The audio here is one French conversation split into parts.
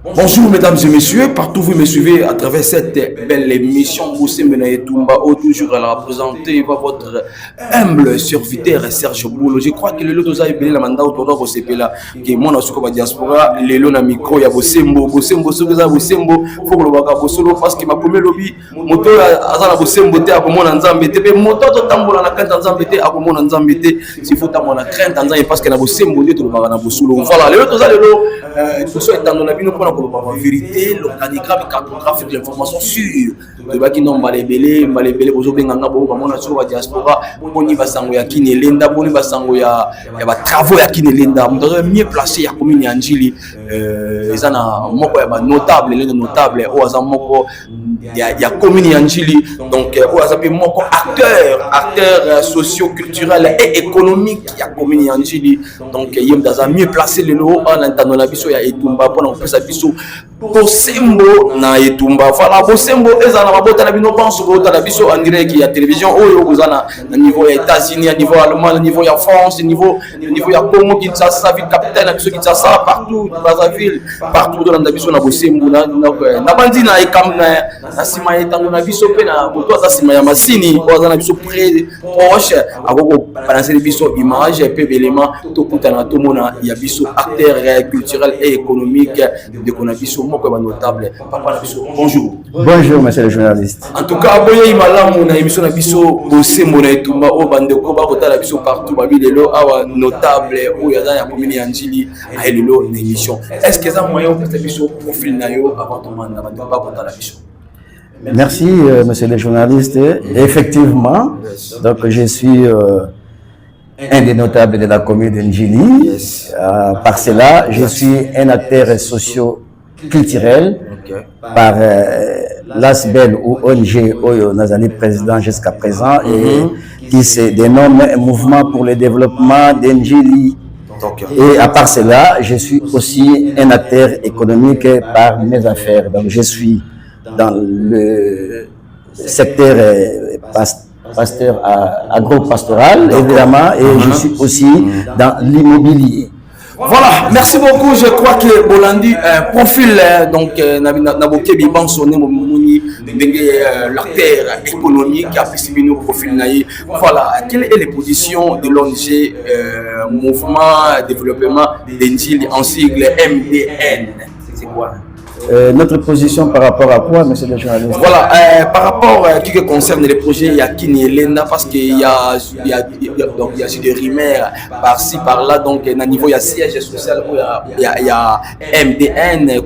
Bonjour mesdames et messieurs, partout vous me suivez à travers cette belle émission Boussé Menayetumba, toujours à la représenter par votre humble serviteur Serge Boulot. Je crois que le lot de Zaïbé, la mandat autour de Bossepela, qui est mon assoco diaspora, le lot na micro, ya Bossembo, Bossembo, Sogoza Bossembo, faut que le waka Bossolo, parce que ma première lobby, moto Azana Bossembo, à comment on zambete, moto de tambola na crainte en zambete, à comment on zambete, s'il faut tambola na crainte en zambete, parce que na Bossembo, tout le bagana Bossolo. Voilà, le lot de Zaïbé, tout ça est dans la vie, nous prenons la vérité, l'organigramme, le cartographe de l'information sûre. Le baki non balébélé, bozo benganga bo bamona sur la diaspora, boni basango ya kinelenda, boni basango ya ba travaux ya kinelenda, on mieux placé ya commune ya Njili, ezana moko ya ba notable, les notables, o aza moko ya commune ya Njili, donc o aza pe moko acteur socio-culturel et économique ya commune ya Njili, donc yem daza mieux placé le lo en entendant la biso ya Etumba pour on sa biso Bosembo na Etumba. Voilà, Bosembo ezana mabota na bino pense bota na biso en direct ya télévision oyo kozana na niveau ya États-Unis, à niveau allemand, à niveau ya France, niveau ya Congo Kinshasa, ville capitale na biso Kinshasa, partout Brazzaville, partout dans la biso na Bosembo na bandi na ekam na sima etango na biso pe na boto za sima ya masini kozana biso proche akoko balancer biso image et peu éléments to kutana to mona ya biso acteur culturel et économique de konabiso notable. Papa bonjour. Bonjour, monsieur le journaliste. En tout cas, boye malamu na émission na biso Bosembo na Etumba o bandeko ba kota la biso partout ba bilelo awa notable o ya ya commune ya Njili a elelo na émission. Est-ce que ça moyen pour biso profil na yo avant ton mandat ba kota la biso? Merci, monsieur le journaliste. Effectivement, donc je suis un des notables de la commune de Njili. Par cela, je suis un acteur socio-culturel par l'ASBEL ou ONG Oyo Nazani président jusqu'à présent et qui se dénomme Mouvement pour le développement d'Njili. Et à part cela, je suis aussi un acteur économique par mes affaires. Donc je suis dans le secteur pasteur agro-pastoral évidemment et je suis aussi dans l'immobilier. Voilà, merci beaucoup. Je crois que Bolandi profil donc Nabokebi Bansone Momouni l'acteur économique a pu nos profil naï. Voilà, quelle est la position de l'ONG Mouvement Développement d'Njili en sigle MDN? C'est quoi? Notre position par rapport à quoi, monsieur le journaliste? Voilà, par rapport à ce qui concerne les projets Yakini et Lenda, parce qu'il y a des rumeurs par-ci, par-là, donc à niveau il y a siège social, il y a MDN,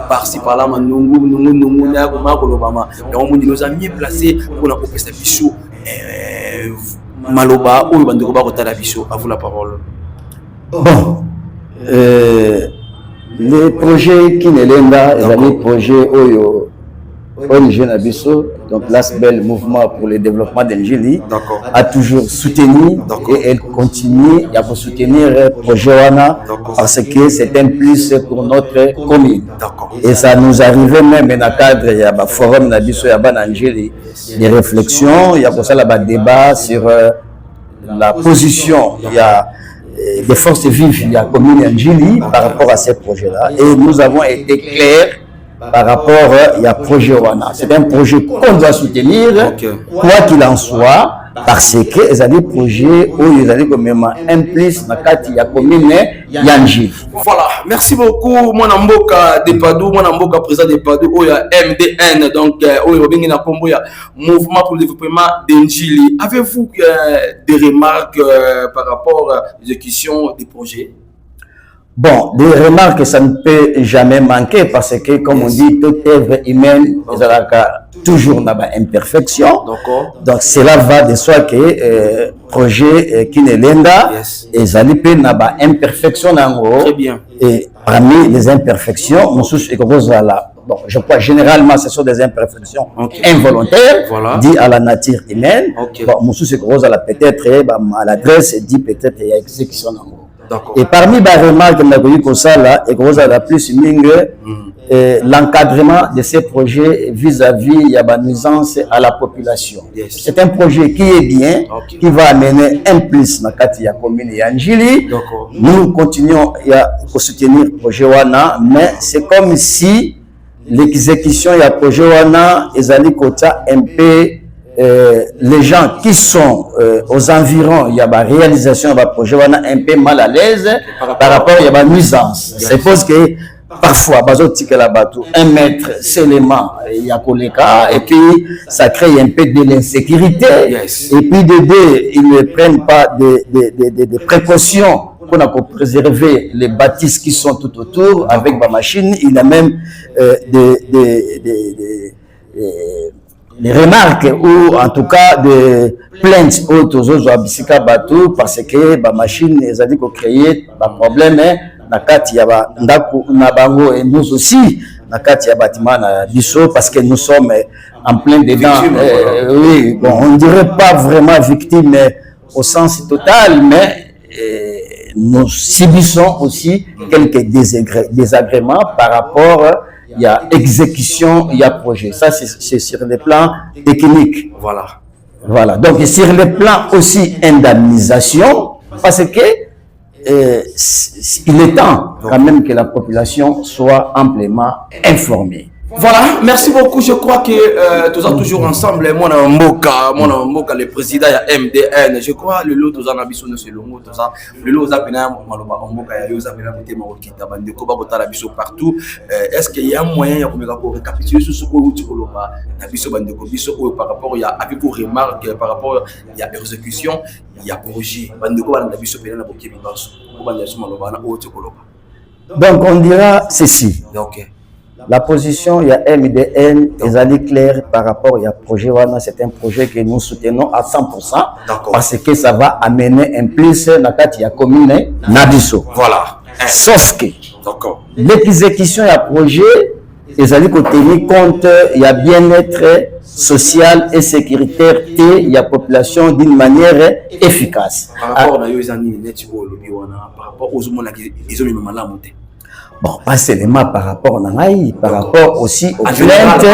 par-ci, par-là, nous a mieux placé pour la proposition Maloba ou Banderoba Rotalabicho. À vous la parole. Bon. Les projets Kinelenda, les projets Oyo, ONG Nabiso, donc l'ASBEL, Mouvement pour le développement d'Njili, a toujours soutenu et elle continue à soutenir le projet Wana parce que c'est un plus pour notre commune. Et ça nous arrivait même dans le cadre du forum Nabiso Yaba Njili, des réflexions, il y a pour ça là débat sur la position, il y a des forces vives de la commune Njili par rapport à ces projets-là. Et nous avons été clairs par rapport à projet Wana. C'est un projet qu'on doit soutenir, quoi qu'il en soit, parce que les années projets où ils allaient comme un plus dans la commune Njili. Voilà, merci beaucoup. Mon amboka Depadou, mon amboka président Depadou, Oya MDN, donc Oya Bengina Komboya, Mouvement pour le développement d'Njili. Avez-vous des remarques par rapport à l'exécution des projets? Bon, des remarques, ça ne peut jamais manquer parce que, comme on dit, toute œuvre humaine, toujours n'a pas imperfection. Donc, cela va de soi que projet Kinelenda et Zalipe n'a pas imperfection en gros. Très bien. Et parmi les imperfections, nous sommes là. Bon, je crois généralement ce sont des imperfections involontaires dites à la nature humaine. Bon, nous sommes peut-être à l'adresse dit peut-être il y a exécution en gros. Et parmi les remarques que nous avons ça là, et que vous avez plus mingue, l'encadrement de ces projets vis-à-vis de la nuisance à la population. Yes. C'est un projet qui est bien, qui va amener un plus dans la commune Yanjili. Nous continuons à soutenir le projet Wana, mais c'est comme si l'exécution du projet Wana est un peu les gens qui sont aux environs, il y a la réalisation du projet Wana un peu mal à l'aise par rapport à la nuisance. C'est parce que parfois, un mètre seulement, il y a et puis ça crée un peu de l'insécurité. Et puis de deux, ils ne prennent pas des précautions pour préserver les bâtisses qui sont tout autour avec ma machine. Il y a même des remarques ou en tout cas des plaintes aux Abisika Batou parce que ma machine les a dit qu'on créait un problème. Et nous aussi, parce que nous sommes en plein dedans. Oui, bon, on ne dirait pas vraiment victime au sens total, mais nous subissons aussi quelques désagréments par rapport à l'exécution, il y a projet. Ça, c'est sur le plan technique. Voilà. Donc, sur le plan aussi indemnisation, parce que il est temps quand même que la population soit amplement informée. Voilà, merci beaucoup. Je crois que tous sommes toujours ensemble. Moi, Mboka, le président de MDN. Je crois le lot tous en abisso ne se longo tout ça. Le lot aux apena maloba Mboka ya aux apena côté Marokita bande ko ba kota abisso partout. Est-ce qu'il y a un moyen pour récapituler sur ce que vous dites abisso bande ko bisso par rapport il y a avec vos remarques par rapport il y a exécution, il y a projet bande ko bande abisso pena na bokebi baso. Ko bande abisso maloba na o tikoloba. Donc on dira ceci. OK. La position, il y a MDN, ils allaient clair par rapport à projet Wana, c'est un projet que nous soutenons à 100% parce que ça va amener un plus dans la commune Nabiso. Voilà. Sauf que l'exécution du projet, ils allaient tenir compte, il y a bien-être social et sécuritaire et il y a population d'une manière efficace. Par rapport aux gens qui ont bon, pas seulement par rapport à Naï, par rapport aussi aux plaintes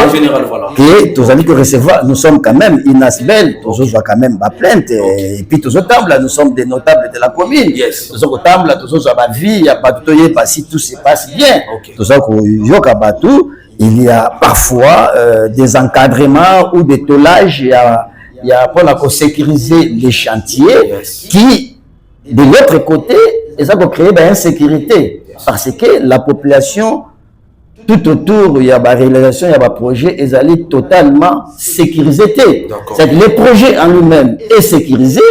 que tous amis que recevoir, nous sommes quand même inasbel, tous autres quand même pas plainte, et puis tous autres nous sommes des notables de la commune, tous autres tables, tous autres ma vie, il y a pas tout, si tout se passe bien, tous autres il y a parfois des encadrements ou des tollages, il y a pour sécuriser les chantiers qui, de l'autre côté, ils ont créé une insécurité. Parce que la population, tout autour, il y a la réalisation, il y a un projet, ils allaient totalement sécuriser. C'est-à-dire le projet en lui-même est sécurisé,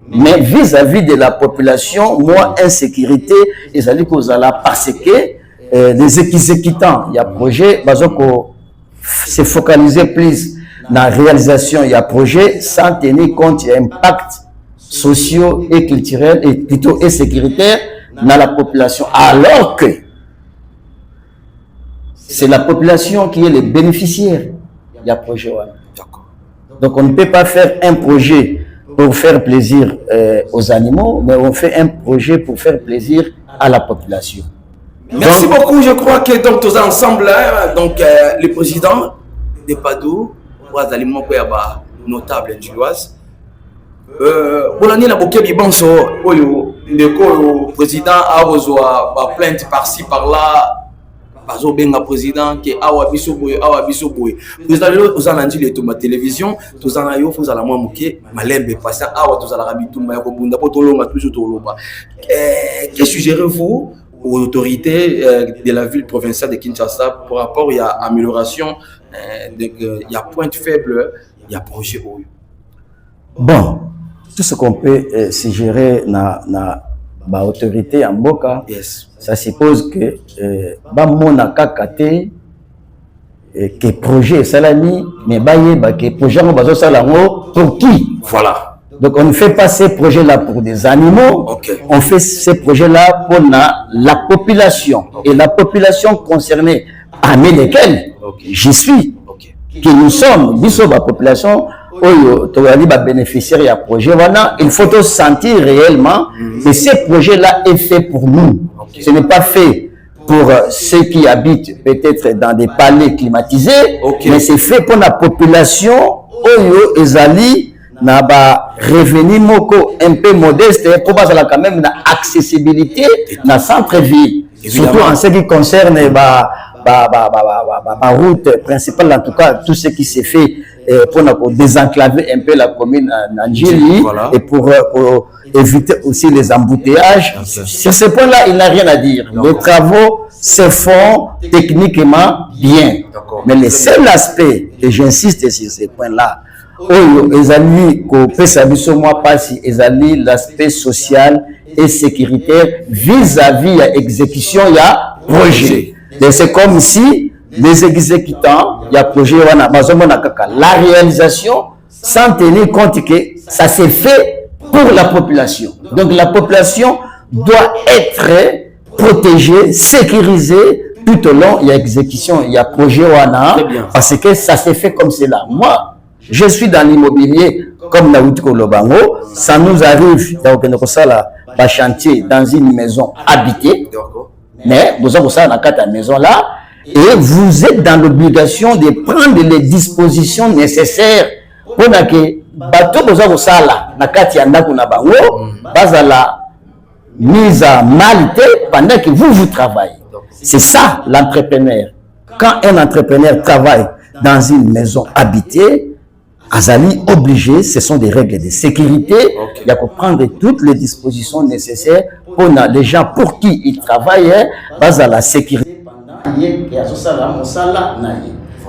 mais vis-à-vis de la population, moi, insécurité, ils allaient parce que les exécutants, il y a un projet, se focaliser plus dans la réalisation, il y a un projet, sans tenir compte de l'impact socio et culturel, et plutôt et sécuritaire, dans la population, alors que c'est la population qui est le bénéficiaire du projet. Donc on ne peut pas faire un projet pour faire plaisir aux animaux, mais on fait un projet pour faire plaisir à la population. Merci beaucoup, je crois que donc tous ensemble, donc le président de Padou, notable Gilloise, pour l'année la bokebi banso oyo ndeko président a reçoit ba plainte par-ci par-là bazo benga président que awa biso boye président le ozalandi le to ma télévision tozana yo faut la moi moké malembe passant awa tozala rabitumba ya kobunda po tolonga toujours toloba que suggérez-vous aux autorités de la ville provinciale de Kinshasa par rapport à amélioration il y a point faible il y a projet oyo bon. Tout ce qu'on peut suggérer dans l'autorité en Boka, ça suppose que Bamona Kakate que projet salami, mais que projet pour qui? Voilà. Donc on ne fait pas ces projets-là pour des animaux, on fait ces projets-là pour la population. Et la population concernée, parmi lesquelles je suis, que nous sommes, la population, bénéficiaire du projet, voilà, il faut sentir réellement que ce projet-là est fait pour nous. Ce n'est pas fait pour ceux qui habitent peut-être dans des palais climatisés, mais c'est fait pour la population oyo ezali na ba revenu moko un peu modeste pour pas quand même une accessibilité dans centre-ville, surtout en ce qui concerne ma route principale, en tout cas tout ce qui s'est fait pour désenclaver un peu la commune Njili, et pour éviter aussi les embouteillages. Sur ce point-là, il n'a rien à dire. Les travaux se font techniquement bien. Mais le seul aspect, et j'insiste sur ce point-là, l'aspect social et sécuritaire vis-à-vis de l'exécution il y a projet. C'est comme si les exécutants, il y a projet, la réalisation, sans tenir compte que ça s'est fait pour la population. Donc la population doit être protégée, sécurisée tout au long. Il y a exécution, il y a projet, parce que ça s'est fait comme cela. Moi, je suis dans l'immobilier comme Naouti Kolobango. Ça nous arrive dans chantier dans une maison habitée. Mais vous avez ça dans cette maison-là. Et vous êtes dans l'obligation de prendre les dispositions nécessaires pour que bateau vous ça là na kati ya ndako na bango basa la mise à malité pendant que vous travaillez. C'est ça l'entrepreneur. Quand un entrepreneur travaille dans une maison habitée, Azali obligé, ce sont des règles de sécurité. Il y a que prendre toutes les dispositions nécessaires pour les gens pour qui il travaille, basa la sécurité.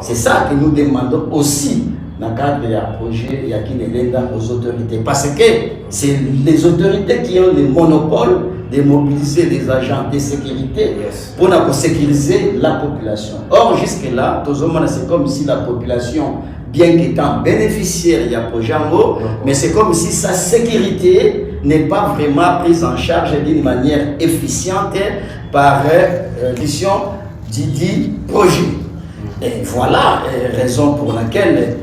C'est ça que nous demandons aussi dans le cadre du projet Yakinelenda aux autorités. Parce que c'est les autorités qui ont le monopole de mobiliser les agents de sécurité pour sécuriser la population. Or, jusque-là, c'est comme si la population, bien qu'étant bénéficiaire il y a projet en haut, mais c'est comme si sa sécurité n'est pas vraiment prise en charge d'une manière efficiente par l'édition du projet. Et voilà la raison pour laquelle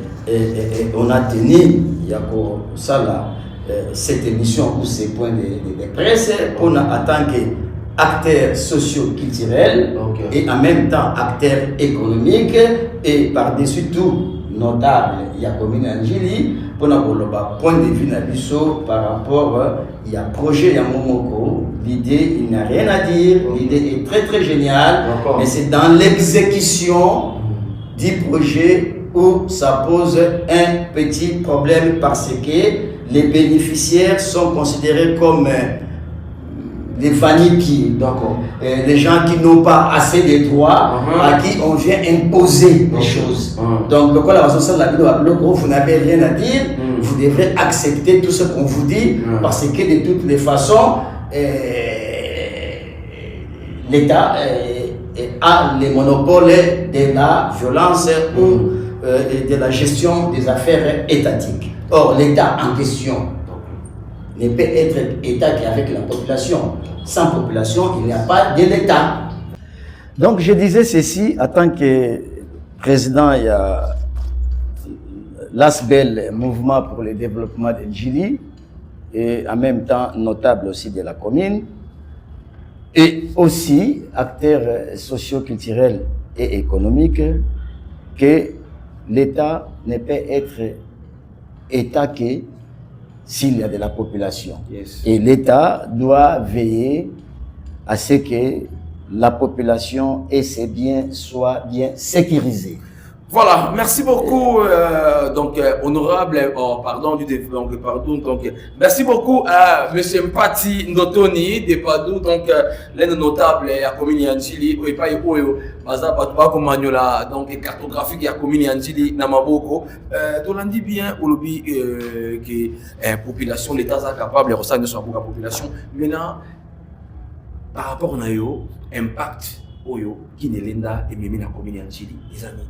on a tenu cette émission ou ces points de presse pour en tant qu'acteur socio-culturel et en même temps acteur économique et par-dessus tout notable, il y a commune Njili pour le point de vue Nabiso par rapport il y a projet à Momoko. L'idée, il n'y a rien à dire, l'idée est très très géniale, mais c'est dans l'exécution du projet où ça pose un petit problème parce que les bénéficiaires sont considérés comme des vanilles, les gens qui n'ont pas assez de droits, à qui on vient imposer des choses. Donc, vous n'avez rien à dire, vous devrez accepter tout ce qu'on vous dit, parce que de toutes les façons, l'État a le monopole de la violence ou de la gestion des affaires étatiques. Or, l'État en question ne peut être État qu'avec la population. Sans population, il n'y a pas de l'État. Donc, je disais ceci, en tant que président, il y a l'ASBEL, Mouvement pour le développement de Njili, et en même temps notable aussi de la commune, et aussi acteur socio-culturel et économique, que l'État ne peut être État que s'il y a de la population. Et l'État doit veiller à ce que la population et ses biens soient bien sécurisés. Voilà, merci beaucoup, honorable, merci beaucoup à M. Mpati Ndotoni de Padou, l'un notable à commune Njili, donc cartographique à commune Njili, Namaboko. On dit bien aujourd'hui que la population, l'État est capable de ressentir sur la population. Maintenant, par rapport à l'impact qui n'est l'État et même la commune Njili, les amis.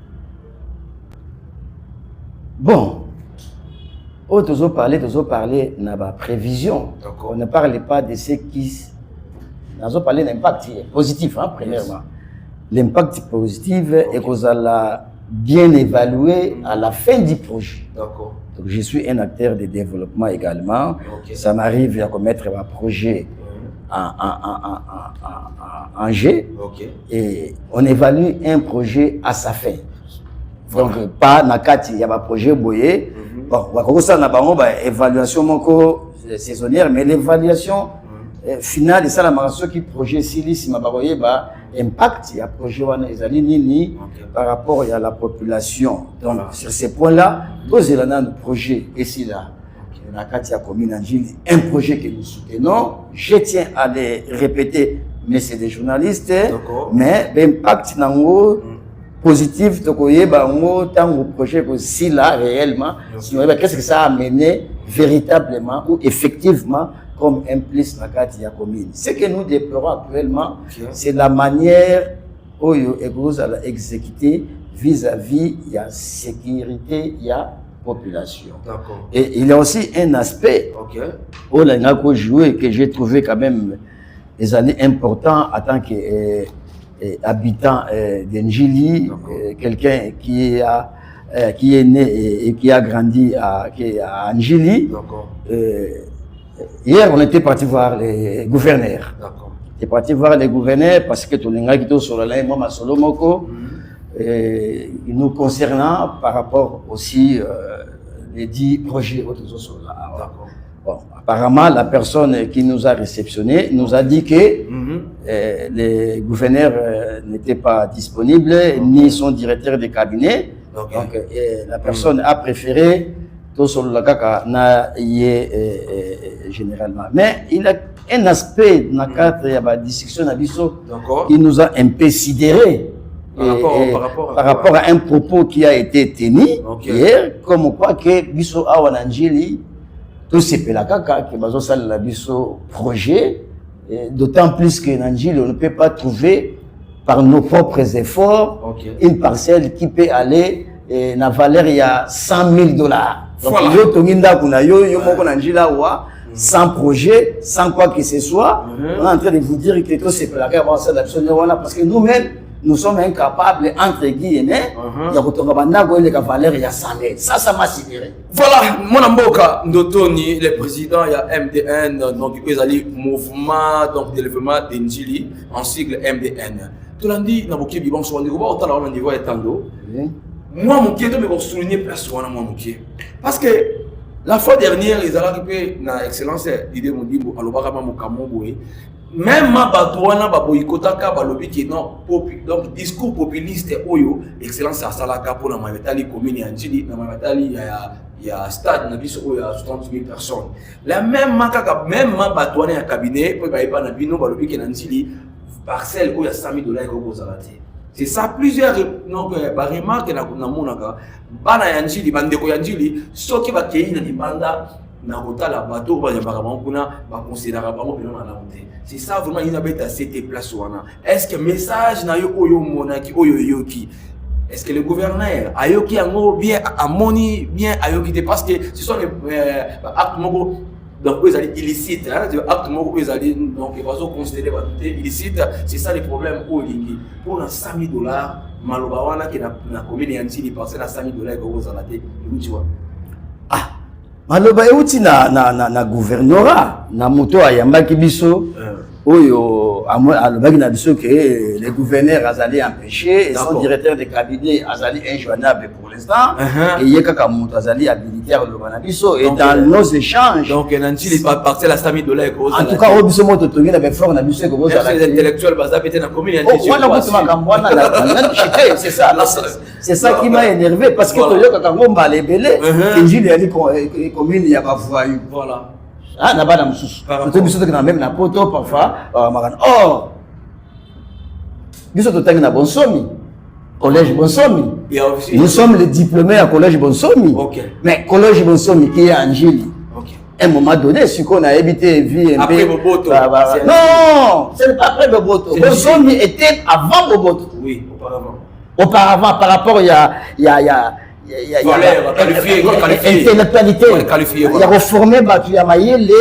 Bon, on a parlé de la prévision. On ne parle pas de ce qui... On a parlé de l'impact positif, premièrement. L'impact positif est qu'on a bien évalué à la fin du projet. Donc, je suis un acteur de développement également. Ça m'arrive à commettre un projet en G. Et on évalue un projet à sa fin. Donc, pas Nakati, il y a un projet boyé. Bon, ça n'a pas évaluation saisonnière, mais l'évaluation finale, c'est ça la marque qui projet si ma baroye impact, il y a projet nini par rapport à la population. Donc, sur ces points-là, posez là le projet ici là. Nakati a commune Angili, un projet que nous soutenons. Je tiens à les répéter, mais c'est des journalistes, mais l'impact nango positif de tant au projet aussi là réellement, qu'est-ce que ça a amené véritablement ou effectivement comme implice Nakati a commune. Ce que nous déplorons actuellement, c'est la manière où il a exécuté vis-à-vis de la sécurité, il y a population. Et il y a aussi un aspect où on a joué que j'ai trouvé quand même des années importants en tant que habitant d'Njili, quelqu'un qui est né et qui a grandi à Njili. Hier, on était parti voir les gouverneurs. On est parti voir les gouverneurs parce que tout le monde qui est sur la ligne, moi, Solomoko, nous concernant par rapport aussi les 10 projets autour de la. Bon, apparemment, la personne qui nous a réceptionnés nous a dit que les gouverneurs n'étaient pas disponibles, ni son directeur de cabinet. Donc, la personne a préféré tout sur le kaka na généralement. Mais il a un aspect dans le cadre de la discussion qui nous a un peu sidéré. Par rapport à un propos qui a été tenu hier, comme quoi que Bisso Awananjili, tout c'est la caca qui est basé la Bisso projet, d'autant plus que Nanjili, on ne peut pas trouver par nos propres efforts une parcelle qui peut aller na valeur il y a $100,000. Donc yo tonginda kuna yo moko Nanjila wa sans projet, sans quoi que ce soit, on est en train de vous dire que tout c'est la caca parce que nous-mêmes nous sommes incapables, entre guillemets, de valeur il y a 100,000. Ça m'a sidéré. Voilà, mon amboka, Ndotoni, le président, il y a MDN, donc il y a le mouvement donc développement d'Njili, en sigle MDN. Tout le monde dit, Naboké, Bibon, sur le niveau étando. Moi, mon pied, je vais souligner place moi, mon pied. Parce que la fois dernière, ils ont récupéré na excellence l'idée mon dit, alors barama mon kamon même ma batouana ba boyikotaka ba lobi qui non donc discours populiste oyo excellence à salaka pour la mavetali commune Njili na mavetali il y a stade na biso oyo 60,000 personnes la même makaka même ma batouana ya cabinet pour ba na bino ba lobi qui na Njili parcelle oyo $100,000 ko bozalate. C'est ça plusieurs donc ba remarque na monaka bana ya Njili bandeko ya Njili soki ba kei na libanda na kotala bateau ba yambaka kuna ba considérer bango bino na monter. C'est ça vraiment il a cette place wana. Est-ce que message na yo oyo monaki oyo yoki? Est-ce que le gouverneur ayoki ango bien amoni bien ayoki parce que ce sont les actes moko donc ils allaient illicites hein, actes moko ils allaient donc ils vont considérer ba illicite, c'est ça le problème au lingi. Pour $100,000 maloba wana que na commune ya Njili parcelle à $100,000 ko bozalate, tu vois. Maloba euti na gouvernorat na moto ayambaki biso oyo alobaki na biso que les gouverneurs azali empêché et son directeur de cabinet azali injoignable pour l'instant et yekaka moto azali habilité à loba na biso et dans nos échanges donc Nanjili parcelle à $100,000 ko en tout cas au biso moto tongi na fort na biso ko bozala les intellectuels baza pété na commune ya Njili c'est ça c'est ça qui m'a énervé parce que toyoka ngomba lebele Njili ali commune ya bavoyou voilà. Ah, n'a pas d'amsous. Tout biso que même na poto parfois oh biso to tangi na bonsomi collège bonsomi nous sommes les diplômés à collège bonsomi mais collège bonsomi qui est à Njili un moment donné si qu'on a habité vie un peu Boboto non c'est pas après Boboto bonsomi était avant Boboto oui auparavant par rapport il y a intellectualité il y a reformé batu ya mayele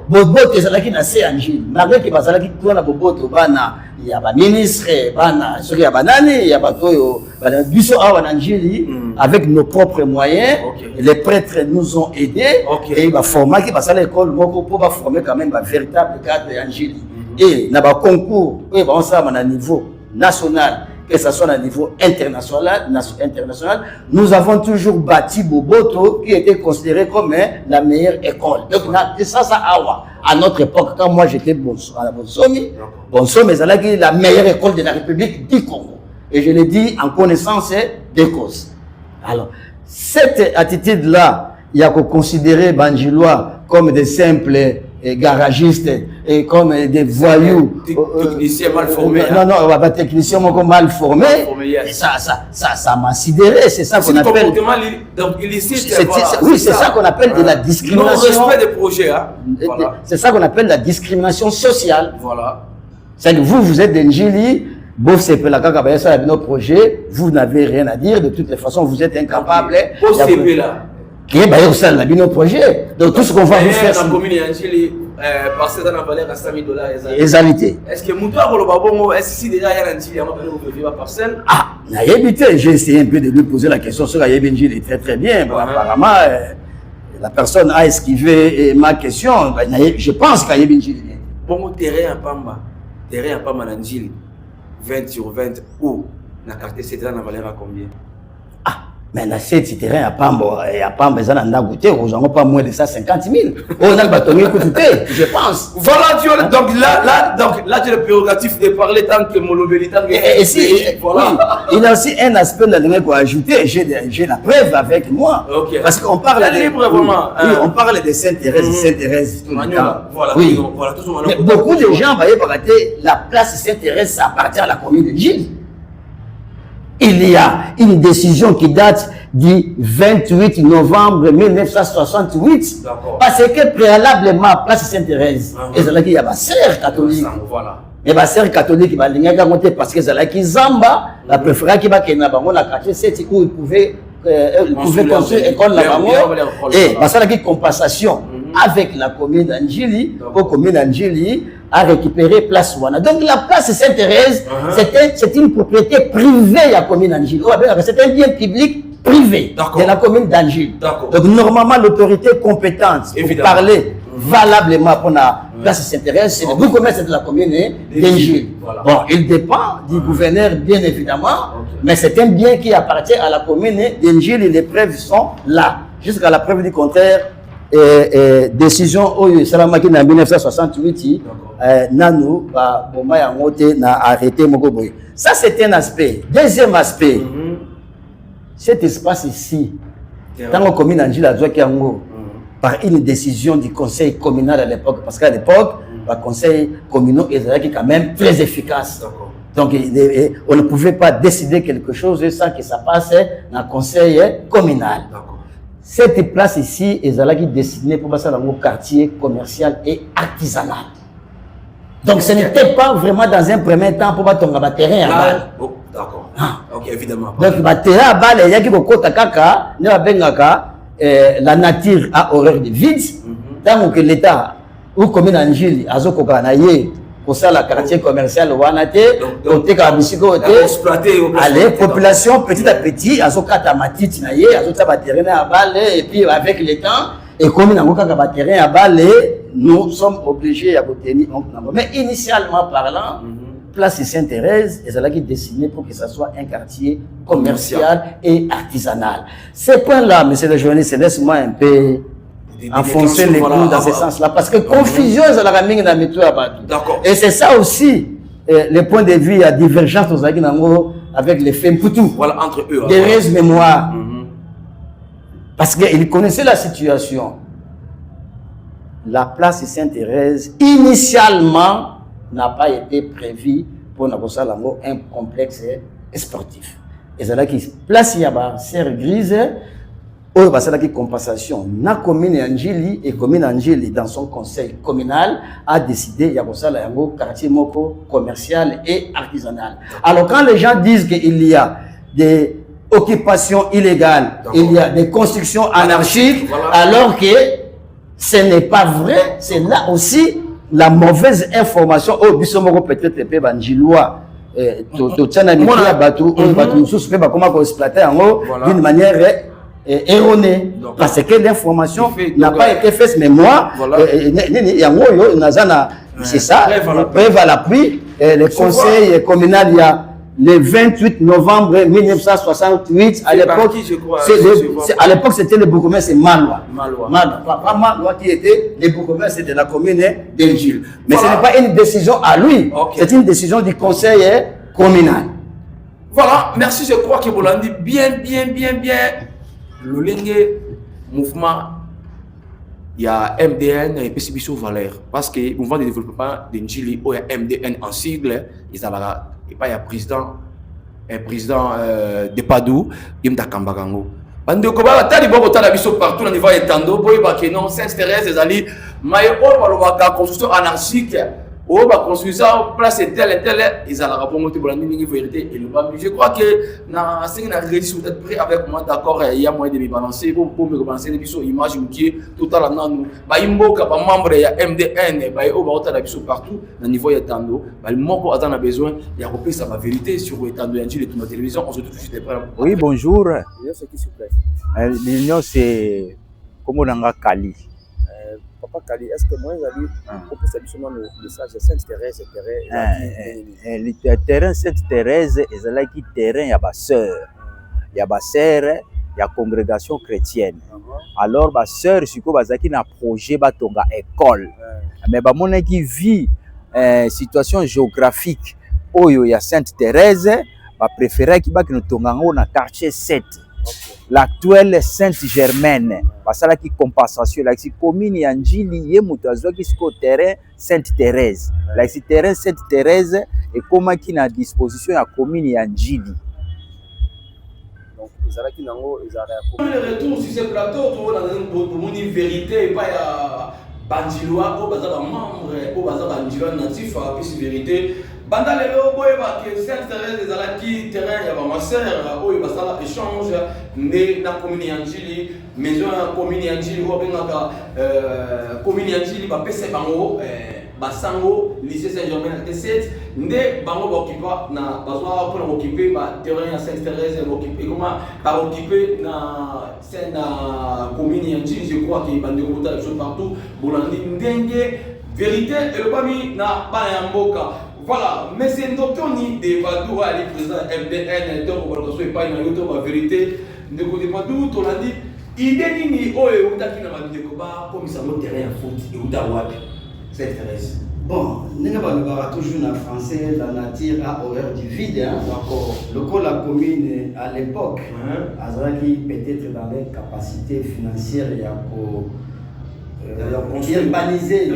Boboto ezalaki na se Njili malgré que bazalaki tona Boboto bana ya ba ministre bana soki ya banani ya batoyo bana biso awa na Njili avec nos propres moyens les prêtres nous ont aidés et ba former qui basala école moko pour ba former quand même ba véritable cadre ya Njili et na ba concours et on ça à niveau national que ce soit à niveau international, nous avons toujours bâti Boboto qui était considéré comme la meilleure école. Donc ça à notre époque, quand moi j'étais à la Bonsomi, c'est la meilleure école de la République du Congo. Et je l'ai dit en connaissance des causes. Alors, cette attitude-là, il y a qu'on considérer Banjilois comme des simples garagistes et comme des voyous. Techniciens mal formés. Non, pas techniciens mal formés. Et ça m'a sidéré. C'est ça qu'on appelle. Donc, illicite. Oui, c'est ça qu'on appelle de la discrimination. Non respect des projets. Hein. Voilà. C'est ça qu'on appelle la discrimination sociale. Voilà. C'est-à-dire que vous êtes des Njili, bof, c'est peu la caca, ça a nos projets, vous n'avez rien à dire. De toutes les façons, vous êtes incapable. C'est là. Qui est au sein de nos projets. Donc tout ce qu'on va vous faire. Dans la commune Angeli, parce dans la valeur à 100 000 $. Exalité. Est-ce que Moutoua Rolobabo, est-ce que déjà il y a un Angeli à ma parcelle? Ah, j'ai essayé un peu de lui poser la question sur Ayebi Njili très très bien. Bon, apparemment, la personne a esquivé ma question. Je pense qu'Ayebi Njili. Bon, terrain à Pamba Angeli, 20 sur 20, où la carte c'est dans la valeur à combien? Mais là, c'est terrain à Pamba, et à Pamba, ils en ont goûté, ils n'ont pas moins de ça 50 000. On a le bâtonnier écouté, je pense. Voilà, donc là, tu as le prérogatif de parler tant que Molobeli, tant que. Et si, voilà. Il y a aussi un aspect de la qu'on a ajouté, j'ai la preuve avec moi. Okay. Parce qu'on parle on parle de Sainte-Thérèse, Sainte-Thérèse. Voilà, oui. Voilà, mais beaucoup de gens voyaient la place Sainte-Thérèse, ça appartient à la commune de Gilles. Il y a une décision qui date du 28 novembre 1968. Parce que préalablement, place Sainte-Thérèse, il y a ma sœur catholique. Et ma sœur catholique, parce que c'est Zamba, la préférée qui va la quartier 7 où il pouvait construire l'école là-bas. Et ça a compensation avec la commune d'Angeli, pour commune d'Angeli a récupéré place Wana. Donc la place Sainte-Thérèse, c'est une propriété privée de la commune d'Angeli. C'est un bien public privé de la commune d'Angeli. Donc normalement l'autorité compétente pour parler valablement pour la place Sainte-Thérèse, c'est le goût commerce de la commune d'Angeli. Bon, il dépend du gouverneur bien évidemment, mais c'est un bien qui appartient à la commune d'Angeli. Les preuves sont là. Jusqu'à la preuve du contraire, décision Salamaki en 1968, Nanou, n'a arrêté Mokoboy. Ça, c'est un aspect. Deuxième aspect, cet espace ici, dans la commune d'Angela, par une décision du conseil communal à l'époque, parce qu'à l'époque, le conseil communal était quand même très efficace. Donc, on ne pouvait pas décider quelque chose sans que ça passe dans le conseil communal. Cette place ici est destinée pour passer dans le quartier commercial et artisanal. Donc ce n'était pas vraiment dans un premier temps pour battre un terrain à balle. D'accord. Ok, évidemment. Donc le terrain à balle, il y a qui beaucoup de caca, la nature a horreur de vide. Tant que l'État ou commune Angeli, Azokokanaye, pour ça la quartier commercial Wanate, allez, population petit à petit, Azokata Matiti naye, Azokata terrain à balle, et puis avec le temps, et comme nous avons un terrain à balle, nous sommes obligés à tenir. Mais initialement parlant, place Sainte-Thérèse est là qui est destinée pour que ce soit un quartier commercial et artisanal. Ces points-là, monsieur le journaliste, laisse-moi un peu enfoncer les coups dans ce sens-là, parce que confusion, c'est la ramine dans le D'accord. Et c'est ça aussi, les points de vue à divergence aux Aguinango avec les Fempoutou. Voilà, entre eux. Des mémoires. Parce qu'ils connaissaient la situation. La place Sainte-Thérèse, initialement, n'a pas été prévue pour un complexe sportif. Et c'est là qu'il place la serre grise, où c'est là qu'il compensation. La commune Angeli et commune Angeli, dans son conseil communal, a décidé qu'il y a un quartier commercial et artisanal. Alors quand les gens disent qu'il y a des occupations illégales, il y a des constructions anarchiques, alors que ce n'est pas vrai, c'est là aussi la mauvaise information. Oh, bisomoko peut-être peu banjilois, d'une manière erronée, parce que l'information n'a pas été faite. Mais moi, C'est ça, preuve à l'appui. Le conseil communal, il y a le 28 novembre 1968, à l'époque, c'était le bourgmestre Malois. Pas Malois qui était le bourgmestre de la commune d'Engil. Mais ce n'est pas une décision à lui, c'est une décision du conseil communal. Voilà, merci, je crois que vous l'avez dit bien. Le Lengue mouvement, il y a MDN et PCB Valère. Parce que le mouvement de développement d'Engil, il y a MDN en sigle, il y a un président de Padou, il y a un Kambagango. Bande ko ba tali boko tala biso partout na niveau etando boy ba que non Sainte-Thérèse ezali maye o ba lo ba construction anarchique o ba construction place telle ils allaient pour monter pour la ligne vérité et le bas je crois que na c'est une réussite peut-être prêt avec moi d'accord il y a moyen de me balancer pour me balancer les biso image qui tout à la nan ba imboka ba membre ya MDN ba o ba tala biso partout na niveau etando ba le moko attend a besoin il y a repris sa vérité sur etando et sur la télévision on se retrouve juste après. Oui, bonjour. Ce qui se plaît. L'union, c'est comme on a Kali. Papa Kali, est-ce que moi, j'ai dit, on peut saluer seulement le message de Sainte-Thérèse le terrain Sainte-Thérèse, et c'est là qui terrain, il y a ma sœur. Il y a ma sœur, il y a congrégation chrétienne. Alors, ma sœur, je suis comme qui a un projet, batonga école. Mais mon qui vit situation géographique, où il y a Sainte-Thérèse, va préférer qu'il y ait un quartier 7. L'actuelle Sainte-Germaine, parce que qui compensation, la commune Yanjili, Yemutazo qui est au terrain Sainte-Thérèse. La terrain Sainte-Thérèse est comme qui est à disposition de la commune Yanjili. Donc, les Araki Nango, les Araki. Le retour sur ce plateau, pour une vérité, pas à Bandilois, au bazar membre, au bazar Bandilois natif, à plus vérité. Banda lelo boy ba que Sainte-Thérèse des Alaki terrain ya ba ma sœur o ba sala échange né na commune Yanjili maison commune Yanjili o benga commune Yanjili ba pese bango basango lycée Saint-Germain T7 ndé bango ba occuper na bazwa pour occuper ba terrain ya Sainte-Thérèse occuper comment ba occuper na commune Yanjili je crois que bande ko ta partout bolandi ndenge vérité et le bami na ba ya mboka. Voilà, mais c'est un docteur ni de Vadou, Ali, président MDN, donc on va pas une autre vérité. Ne connaît pas d'où on a dit. Il est ni oh et où t'as qui n'a pas de combat comme ça le terrain foot et où t'as wapi. C'est intéressant. Bon, nous avons toujours en français la nature a horreur du vide. D'accord. Le coup la commune à l'époque, Azraki peut-être dans les capacités financières, il y a pour urbaniser.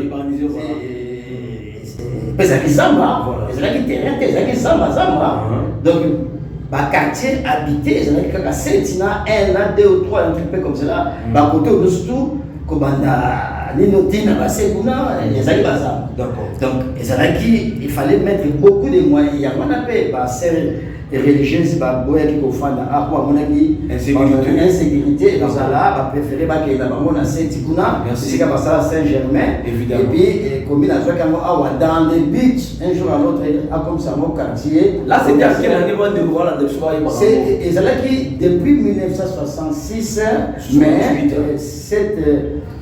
Pesaki Zamba, Pesaki terrain, Pesaki Zamba. Donc, le quartier habité, c'est-à-dire que c'est un an, 2 ou 3, un truc comme cela. Bah, côté où surtout, comme Ninotina, Baseguna, les Zaki Bazam. D'accord. Donc, il fallait mettre beaucoup de moyens. Il y a un appel, religieuse, qui offrent à quoi mon ami insécurité, dans là, va préférer que la maman a Saint-Tikuna, c'est qu'à Saint-Germain, et puis commune à dans les beach, un jour à l'autre, à comme ça mon quartier. Là, c'était à quelle année de voir la c'est qui depuis 1966, mais cette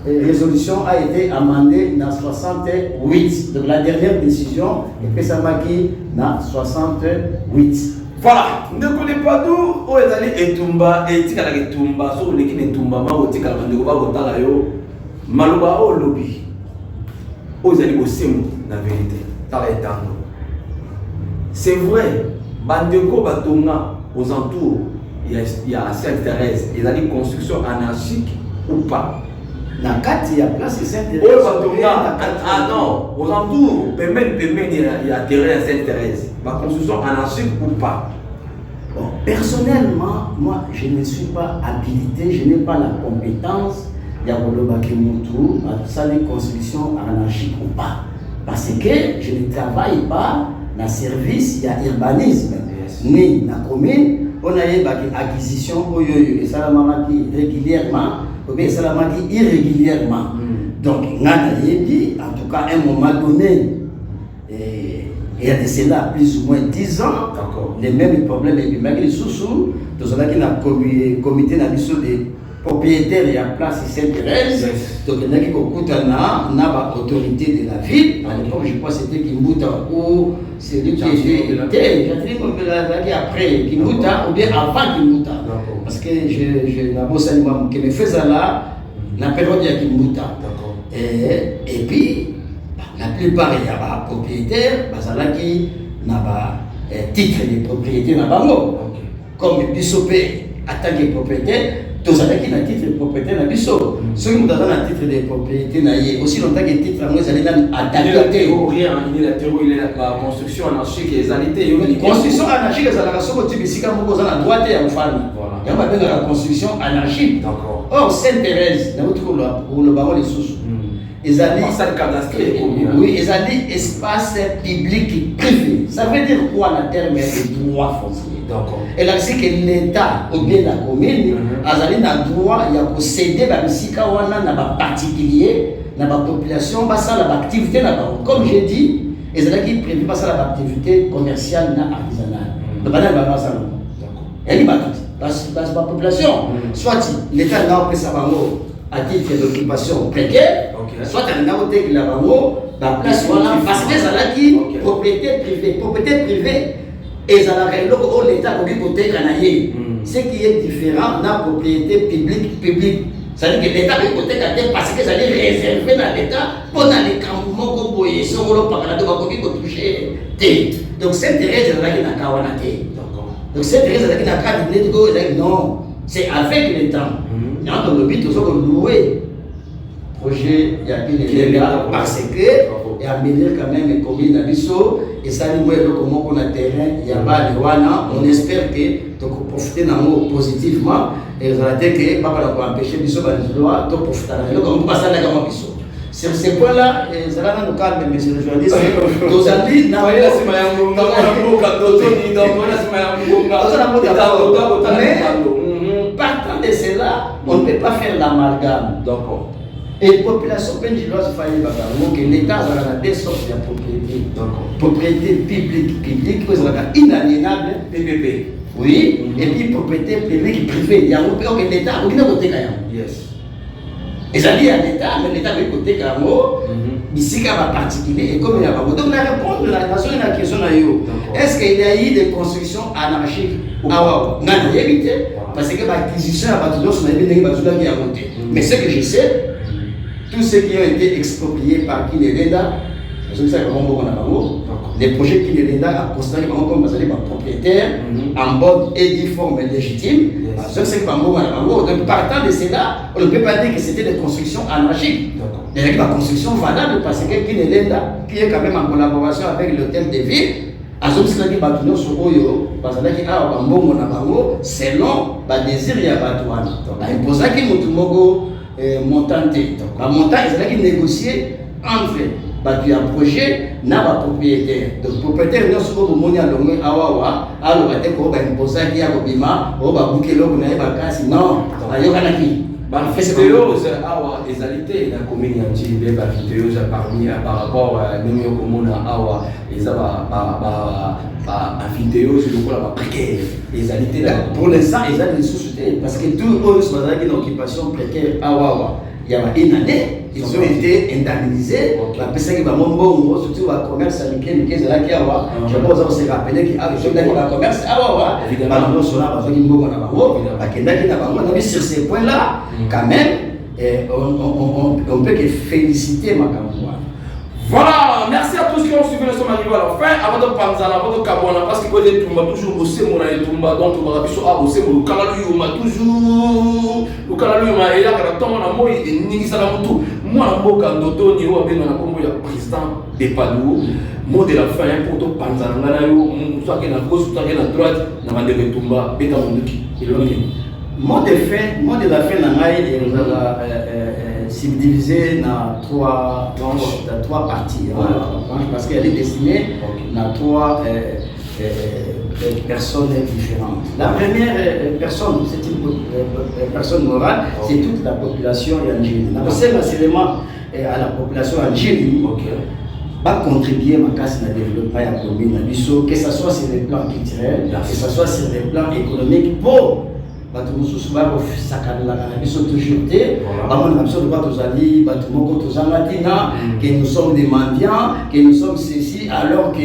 résolution a été amendée dans 68. Donc la dernière décision est que ça m'a qui dans 68. Voilà, ne connais pas d'où on est allé Etumba et Tikala Etumba, sur les qui Etumba, Mao Tikala Mandoba, Otalayo, Maluba, au lobby. Aux allés au Semo, la vérité, Taletando. C'est vrai, Bandeko Batonga, aux entours, il y a Sainte-Thérèse, ils allaient construction anarchique ou pas. La carte, il y a place de Sainte-Thérèse. Ah non, aux entours, il y a terrain à Sainte-Thérèse. Ma construction anarchique ou pas? Bon, personnellement, moi, je ne suis pas habilité, je n'ai pas la compétence de faire les constructions anarchiques ou pas. Parce que je ne travaille pas dans le service, il y a urbanisme, ni dans la commune, on a eu acquisition, et ça m'a dit régulièrement, ou ça m'a dit irrégulièrement. Donc, on a dit, en tout cas, à un moment donné, il y a de cela plus ou moins 10 ans, les mêmes problèmes, et malgré sous, tout cela qui a comité de propriétaire et en place Sainte-Thérèse. Donc il y a qui n'a autorité de la ville. À l'époque, je crois que c'était Kimbuta ou c'est lui qui était après Kimbuta ou bien avant Kimbuta. Parce que je n'ai me faisais là la période de Kimbuta. Et puis, la plupart il y a des propriétaires, qui n'ont pas titre de propriété. Comme Bissopé en tant que propriétaire, tous ceux qui ont un titre de propriété dans Bissot. Ceux qui ont un titre de propriété, aussi longtemps que titre, ils allaient adapter. Il est la construction anarchique et les alités. Construction anarchique, c'est la raison que tu dis que vous avez la droite et la famille. Il y a la construction anarchique. Or, Sainte-Thérèse, pour le baron des sous. Oui, ils ont dit espace public et privé. Ça veut dire quoi le terme de droit foncier? Et là, c'est que l'État ou bien la commune a le droit de céder à particulier, à la population, à l'activité. Comme j'ai dit, ils ont dit prévu l'activité commerciale et artisanale. Elle est la population. Soit l'État n'a pas ça à titre d'occupation précaire, soit il y a la place parce que ça a dit propriété privée et ça a l'État ce qui est différent de la propriété publique. C'est-à-dire que l'État peut côté parce que ça est réservé dans l'État pour les campements qu'on peut y toucher. Donc cette Thérèse est là qui n'a qu'à donc cette Thérèse est là qui n'a non, c'est avec l'État. Dans le but, nous avons loué le projet parce que il y a quand même les communes à Bissot et ça nous met comment on a terrain, il y a pas de wana, on espère que donc profiter d'un positivement et ça a été que pas pour empêcher Bissot de loi de profiter donc on passe à la gamme Bissot. Sur ces points-là, ça va dans le cadre, monsieur le journaliste, nos amis n'ont partant de cela, on ne peut pas faire l'amalgame. D'accord. Et la population penjiloise faillit que l'État a des sortes de propriété. Propriété publique, inaliénable, PPP. Oui, et puis propriété publique privée. Il y a un l'État, il y a un côté. Yes. Et ça dit à l'État, mais l'État veut côté Kamo, ici, il y a un particulier, et comme il y a un. Donc, la réponse de la nation est la question est-ce qu'il y a eu des constructions anarchiques? Ah, non, il y a évité. Parce que l'acquisition à Batoudos, on a vu des Batoudos qui a monté. Mais ce que je sais, tous ceux qui ont été expropriés par Kinéléda, les projets Kinéléda a constaté comme propriétaires en bonne et due forme légitime. Donc, partant de cela, on ne peut pas dire que c'était des constructions anarchiques. Il y a une construction valable parce que Kinéléda, qui est quand même en collaboration avec l'hôtel de ville, selon le désir de Batouana. Il pose qu'il y a montant. Le montant est négocié entre le projet et le propriétaire. Donc, le propriétaire est les alités la commune parmi par rapport à nous comme awa les les alités pour l'instant ils ont des sociétés parce que tous eux sont dans une occupation précaire awa il y a une année ils ont été indemnisés parce que surtout le commerce américain qui est là qui awa je pense se rappeler que le commerce awa évidemment sur là parce qu'il mbo na bango sur ces points là quand même on peut que féliciter ma campagne. Voilà, merci à tous qui ont suivi le sommet arrivé à la fin. Avant de Panzana, avant de Kabwana, parce que les Tumba toujours bossé mon année Tumba, donc on va biso à bosser mon Kalalu Yuma toujours. Le Kalalu Yuma est là, quand on a moi et Ningisala Moutou. Moi, je suis un dodo, je suis un président de Padou. Mot de la fin, pour tout Panzana, je suis à gauche, je suis à droite, je suis à Tumba, Beta Mondiki. Mot de la fin, subdivisé dans trois parties. Parce qu'elle est destinée à trois personnes différentes. La première personne, c'est une personne morale, c'est toute la population angélique. C'est vraiment à la population angélique. Va contribuer à le développement de la commune, que ce soit sur le plan culturel, que ce soit sur le plan économique, pour bato mosusu bakosakanelaka na biso toujours te bamonaka biso loba tozali bato moko tozanga ntina que nous sommes des mendiants, que nous sommes ceci alors que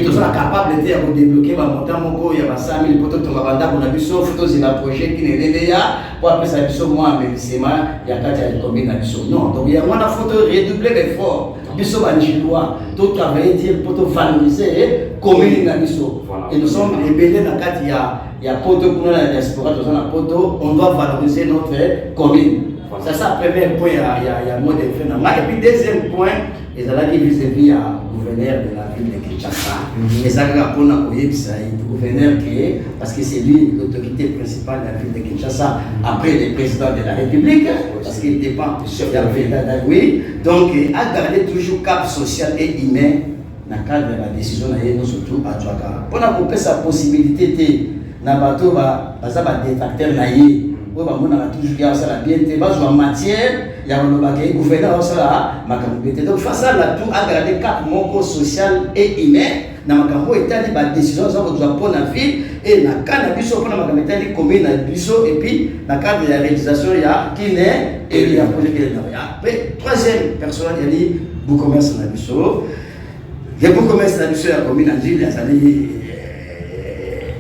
tozala capable te ya kodébloquer bamontant moko ya ba 100 000 poto tonga bandako na biso fo tozela projet kinelele ya po apesa biso mwa aménissement ya kati ya commune na biso non donc yango wana fo to redoubler d'effort biso banjilois to travailler dire pour te valoriser commune na biso et nous sommes rebelles na kati ya poto kuna na diaspora to na poto on doit valoriser notre commune ça ça premier point ya mot de fin et puis deuxième point et ça là qui vis-à-vis à gouverneur de la ville de Kinshasa et ça ka pona koyebisa gouverneur qui parce que c'est lui l'autorité principale de la ville de Kinshasa après le président de la République parce qu'il dépend du chef de la ville oui donc à garder toujours cap social et humain dans le cadre de la décision nous surtout à Djouaka pour couper sa possibilité de na bateau ba ça ba détracteur na yé on va toujours garder ça la bien en matière il y a un gouverneur ça donc face à la tout à garder cap moko social et humain na makambo etali ba décision ça doit prendre en ville et na kana biso pona makambo etali commune na biso et puis na cadre de la réalisation il y a qui est et il y a projet qui est après troisième personne il y a beaucoup commerce na biso il y a beaucoup commerce na biso la commune en ville ça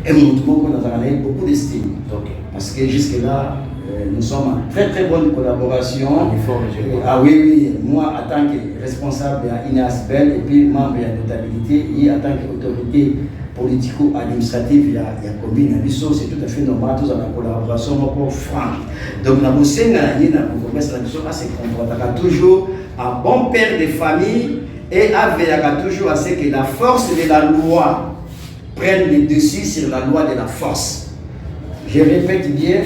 et beaucoup d'estime parce que jusque là nous sommes en très très bonne collaboration. Ah oui, moi en tant que responsable de l'INASBEL et puis membre de la notabilité et en tant qu'autorité politico-administrative, il y a commune à Bissau, c'est tout à fait normal, tous en collaboration franche. Donc, nous avons se comporte toujours un bon père de famille et avec toujours à ce que la force de la loi prenne le dessus sur la loi de la force. Je répète bien.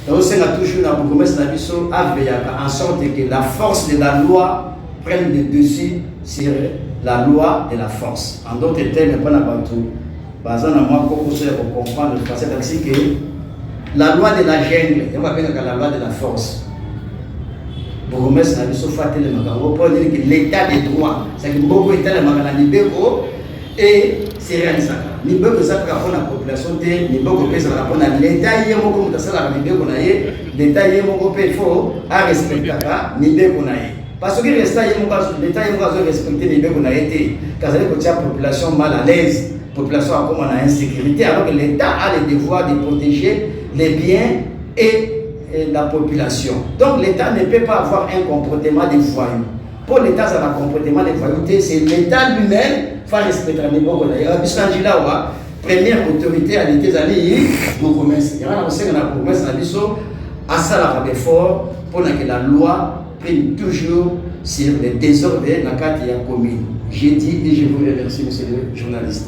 Donc, c'est toujours dans le commerce en sorte que la force de la loi prenne le dessus sur la loi de la force. En d'autres termes, pas n'importe où. Basant à moi, pour comprendre le français, c'est que la loi de la jungle, on va appeler la loi de la force. Pour commerce, on a dit que l'état des droits, c'est que beaucoup d'États libéraux et c'est réalisable. Ni beaucoup ça pour la population ni beaucoup pèse la pour l'état y est beaucoup de ça la libéraux naie l'état y est beaucoup il faut à respecter ni beaucoup naie parce que l'état y est respecter ni beaucoup naie car ça veut dire que la population mal à l'aise population a comme en insécurité alors que l'état a le devoir de protéger les biens et la population. Donc l'état ne peut pas avoir un comportement de voyou. Pour l'État, ça va un comportement de voyouté, c'est l'État lui-même qui va respecter les mots. Première autorité à l'État, pour commerce. Il y a aussi un commerce à ça la fort pour que la loi prenne toujours sur les désordres dans la carte de la commune. J'ai dit et je vous remercie, monsieur le journaliste.